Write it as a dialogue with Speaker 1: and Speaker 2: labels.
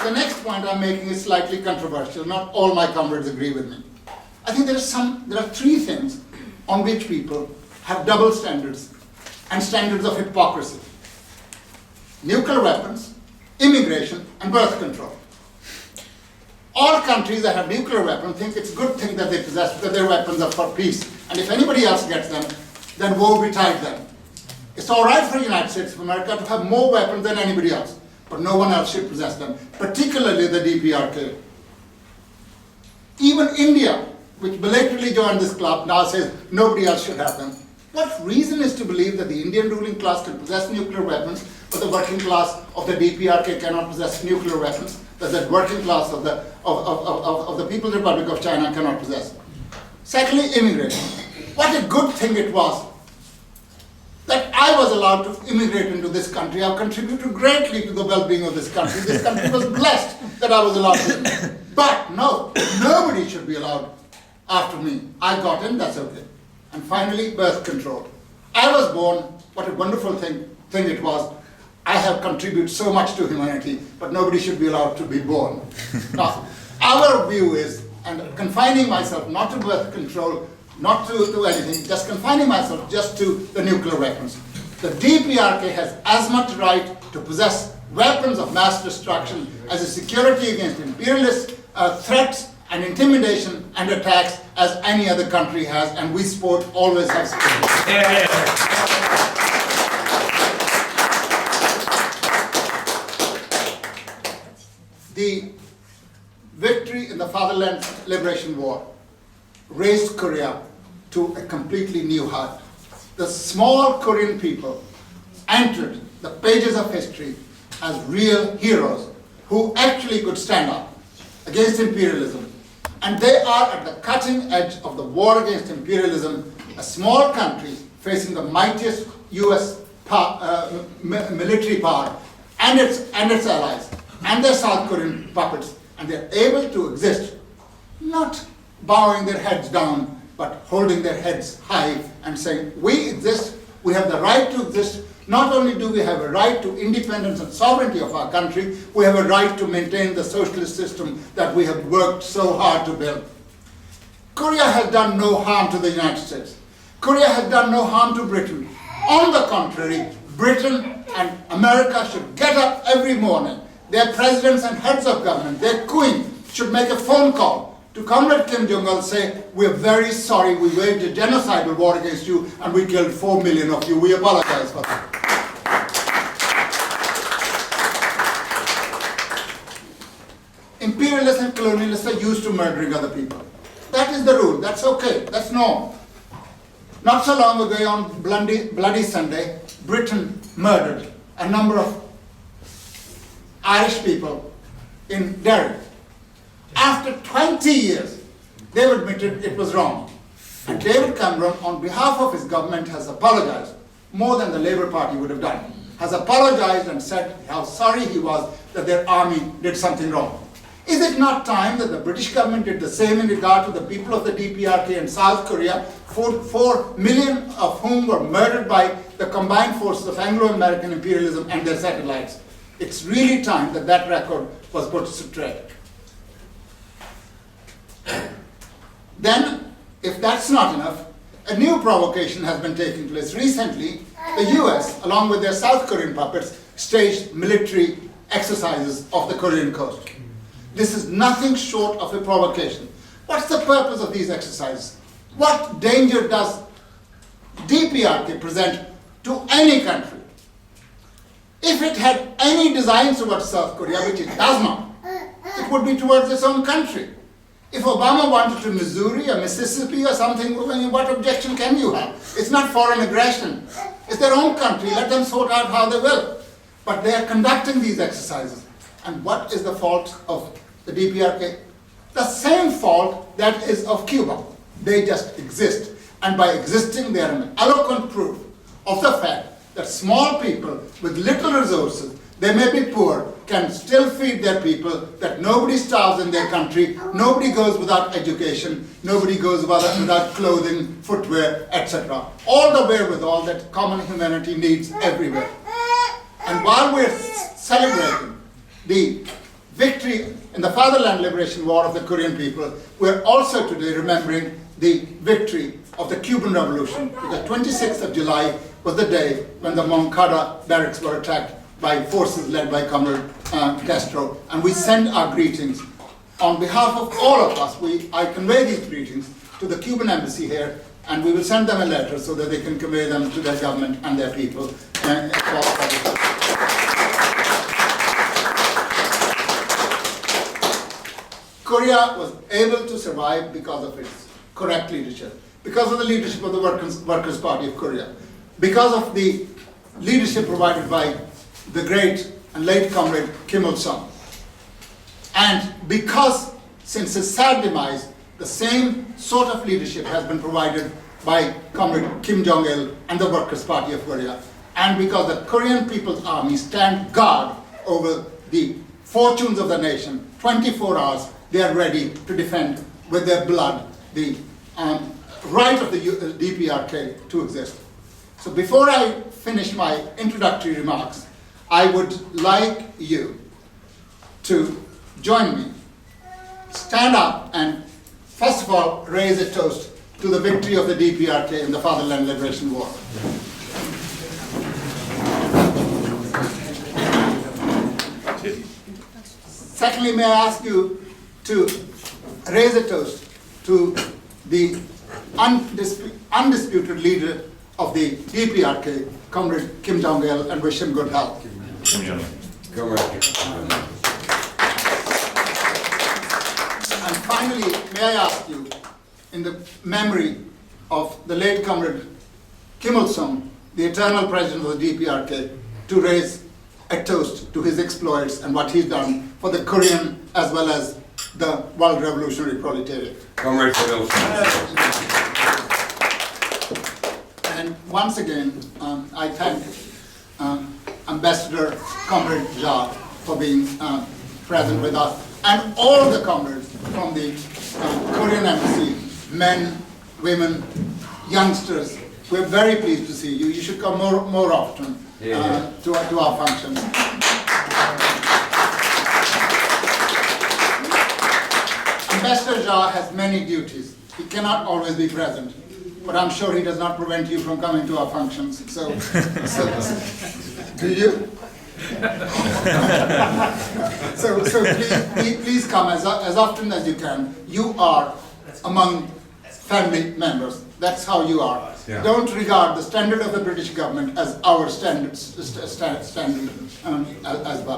Speaker 1: The next point I'm making is slightly controversial. Not all my comrades agree with me. I think there are three things on which people have double standards and standards of hypocrisy. Nuclear weapons, immigration, and birth control. All countries that have nuclear weapons think it's a good thing that they possess because their weapons are for peace. And if anybody else gets them, then woe betide them. It's all right for the United States of America to have more weapons than anybody else, but no one else should possess them, particularly the DPRK. Even India, which belatedly joined this club, now says nobody else should have them. What reason is to believe that the Indian ruling class can possess nuclear weapons, but the working class of the DPRK cannot possess nuclear weapons, that the working class of the People's Republic of China cannot possess? Secondly, immigration. What a good thing it was that I was allowed to immigrate into this country. I've contributed greatly to the well-being of this country. This country was blessed that I was allowed to immigrate. But no, nobody should be allowed after me. I got in, that's okay. And finally, birth control. I was born, what a wonderful thing it was. I have contributed so much to humanity, but nobody should be allowed to be born. Now, our view is, and confining myself not to birth control, not to anything, just confining myself just to the nuclear weapons. The DPRK has as much right to possess weapons of mass destruction as a security against imperialist threats and intimidation and attacks as any other country has, and we always have supported. The victory in the Fatherland Liberation War raised Korea to a completely new height. The small Korean people entered the pages of history as real heroes who actually could stand up against imperialism. And they are at the cutting edge of the war against imperialism, a small country facing the mightiest US military power and its allies and their South Korean puppets, and they're able to exist, not bowing their heads down, but holding their heads high and saying, we exist, we have the right to exist. Not only do we have a right to independence and sovereignty of our country, we have a right to maintain the socialist system that we have worked so hard to build. Korea has done no harm to the United States. Korea has done no harm to Britain. On the contrary, Britain and America should get up every morning. Their presidents and heads of government, their queen, should make a phone call to Comrade Kim Jong-il, say, we're very sorry, we waged a genocidal war against you and we killed 4 million of you. We apologize for that. Imperialists and colonialists are used to murdering other people. That is the rule, that's okay, that's normal. Not so long ago on Bloody Sunday, Britain murdered a number of Irish people in Derry. After 20 years, they've admitted it was wrong. And David Cameron, on behalf of his government, has apologized, more than the Labour Party would have done, has apologized and said how sorry he was that their army did something wrong. Is it not time that the British government did the same in regard to the people of the DPRK in South Korea, 4 million of whom were murdered by the combined forces of Anglo-American imperialism and their satellites? It's really time that that record was put straight. Then, if that's not enough, a new provocation has been taking place. Recently, the US, along with their South Korean puppets, staged military exercises off the Korean coast. This is nothing short of a provocation. What's the purpose of these exercises? What danger does DPRK present to any country? If it had any designs towards South Korea, which it does not, it would be towards its own country. If Obama wanted to Missouri or Mississippi or something, what objection can you have? It's not foreign aggression. It's their own country. Let them sort out how they will. But they are conducting these exercises. And what is the fault of the DPRK? The same fault that is of Cuba. They just exist. And by existing, they are an eloquent proof of the fact that small people with little resources, they may be poor, can still feed their people, that nobody starves in their country, nobody goes without education, nobody goes without clothing, footwear, etc. All the wherewithal that common humanity needs everywhere. And while we're celebrating the victory in the Fatherland Liberation War of the Korean people, we're also today remembering the victory of the Cuban Revolution. The 26th of July was the day when the Moncada barracks were attacked by forces led by Comrade Castro, and we send our greetings. On behalf of all of us, I convey these greetings to the Cuban embassy here, and we will send them a letter so that they can convey them to their government and their people. Korea was able to survive because of its correct leadership, because of the leadership of the Workers' Party of Korea, because of the leadership provided by the great and late Comrade Kim Il-sung, and because, since his sad demise, the same sort of leadership has been provided by Comrade Kim Jong-il and the Workers' Party of Korea, and because the Korean People's Army stand guard over the fortunes of the nation 24 hours. They are ready to defend with their blood the right of the DPRK to exist. So before I finish my introductory remarks, I would like you to join me, stand up, and first of all raise a toast to the victory of the DPRK in the Fatherland Liberation War. Secondly, may I ask you to raise a toast to the undisputed leader of the DPRK, Comrade Kim Jong-il, and wish him good health. And finally, may I ask you, in the memory of the late Comrade Kim Il-sung, the eternal president of the DPRK, to raise a toast to his exploits and what he's done for the Korean as well as the world revolutionary proletariat.
Speaker 2: Comrade Kim Il-sung.
Speaker 1: And once again, I thank Ambassador Comrade Jha for being present with us, and all the comrades from the Korean embassy, men, women, youngsters. We're very pleased to see you. You should come more often to our functions. Ambassador Jha has many duties. He cannot always be present, but I'm sure he does not prevent you from coming to our functions. So do you? so please come as often as you can. You are among family members. That's how you are. Yeah. Don't regard the standard of the British government as our standard as well.